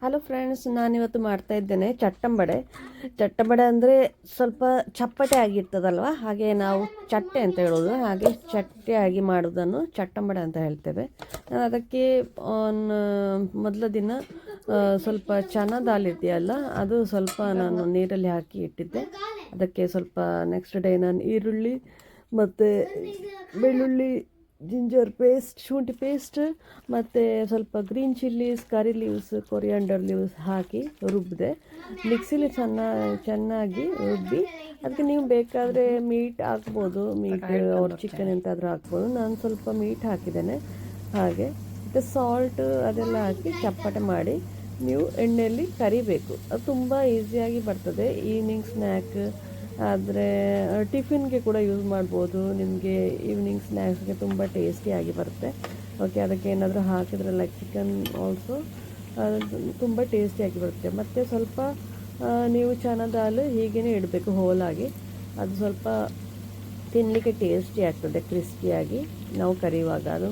Hello friends, ನಾನಿವತ್ತು ಮಾಡ್ತಾ ಇದ್ದೇನೆ ಚಟ್ಟಂಬಡೆ. ಚಟ್ಟಂಬಡೆ ಅಂದರೆ ಸ್ವಲ್ಪ ಚಪ್ಪಟೆ ಆಗಿರ್ತದಲ್ವ, ಹಾಗೆ ನಾವು ಚಟ್ಟೆ ಅಂತ ಹೇಳೋದು, ಹಾಗೆ ಚಟ್ಟೆ ಆಗಿ ಮಾಡೋದನ್ನು ಚಟ್ಟಂಬಡೆ ಅಂತ ಹೇಳ್ತೇವೆ. ನಾನು ಅದಕ್ಕೆ ಮೊದಲ ದಿನ ಸ್ವಲ್ಪ ಚನಾ ದಾಲ್ ಇದೆಯಲ್ಲ, ಅದು ಸ್ವಲ್ಪ ನಾನು ನೀರಲ್ಲಿ ಹಾಕಿ ಇಟ್ಟಿದ್ದೆ. ಅದಕ್ಕೆ ಸ್ವಲ್ಪ ನೆಕ್ಸ್ಟ್ ಡೇ ನಾನು ಈರುಳ್ಳಿ ಮತ್ತು ಬೆಳ್ಳುಳ್ಳಿ, ಜಿಂಜರ್ ಪೇಸ್ಟ್, ಶುಂಠಿ ಪೇಸ್ಟ್ ಮತ್ತು ಸ್ವಲ್ಪ green chillies, curry leaves, coriander leaves ಹಾಕಿ ರುಬ್ಬಿದೆ. ಮಿಕ್ಸಿಲಿ ಚೆನ್ನಾಗಿ ರುಬ್ಬಿ ಅದಕ್ಕೆ ನೀವು ಬೇಕಾದರೆ ಮೀಟ್ ಹಾಕ್ಬೋದು, ಮೀಟ್ ಅವ್ರ ಚಿಕನ್ ಎಂತಾದರೂ ಹಾಕ್ಬೋದು. ನಾನು ಸ್ವಲ್ಪ ಮೀಟ್ ಹಾಕಿದ್ದೇನೆ. ಹಾಗೆ ಮತ್ತು ಸಾಲ್ಟ್ ಅದೆಲ್ಲ ಹಾಕಿ ಚಪ್ಪಟೆ ಮಾಡಿ ನೀವು ಎಣ್ಣೆಯಲ್ಲಿ ಕರಿಬೇಕು. ಅದು ತುಂಬ ಈಸಿಯಾಗಿ ಬರ್ತದೆ. ಈವ್ನಿಂಗ್ ಸ್ನ್ಯಾಕ್ ಆದರೆ ಟಿಫಿನ್ಗೆ ಕೂಡ ಯೂಸ್ ಮಾಡ್ಬೋದು. ನಿಮಗೆ ಈವ್ನಿಂಗ್ ಸ್ನ್ಯಾಕ್ಸ್ಗೆ ತುಂಬ ಟೇಸ್ಟಿಯಾಗಿ ಬರುತ್ತೆ. ಓಕೆ, ಅದಕ್ಕೆ ಏನಾದರೂ ಹಾಕಿದ್ರೆ ಲೈಕ್ ಚಿಕನ್ ಆಲ್ಸೋ ತುಂಬ ಟೇಸ್ಟಿಯಾಗಿ ಬರುತ್ತೆ. ಮತ್ತು ಸ್ವಲ್ಪ ನೀವು ಚನಾ ದಾಲ್ ಹೀಗೇ ಇಡಬೇಕು ಹೋಲಾಗಿ. ಅದು ಸ್ವಲ್ಪ ತಿನ್ನಲಿಕ್ಕೆ ಟೇಸ್ಟಿ ಆಗ್ತದೆ, ಕ್ರಿಸ್ಪಿಯಾಗಿ ನಾವು ಕರಿಯುವಾಗ. ಅದು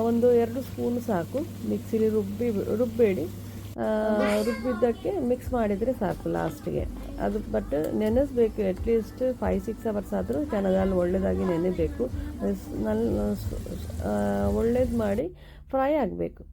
1-2 ಸ್ಪೂನ್ ಸಾಕು. ಮಿಕ್ಸಿಲಿ ರುಬ್ಬೇಡಿ, ರುಬ್ಬಿದ್ದಕ್ಕೆ ಮಿಕ್ಸ್ ಮಾಡಿದರೆ ಸಾಕು ಲಾಸ್ಟಿಗೆ. ಅದು ಬಟ್ ನೆನೆಸಬೇಕು, ಅಟ್ಲೀಸ್ಟ್ 5-6 ಅವರ್ಸ್ ಆದರೂ ಚನಾ ದಾಲ್ ಒಳ್ಳೆಯದಾಗಿ ನೆನೆಬೇಕು. ಒಳ್ಳೇದು ಮಾಡಿ ಫ್ರೈ ಆಗಬೇಕು.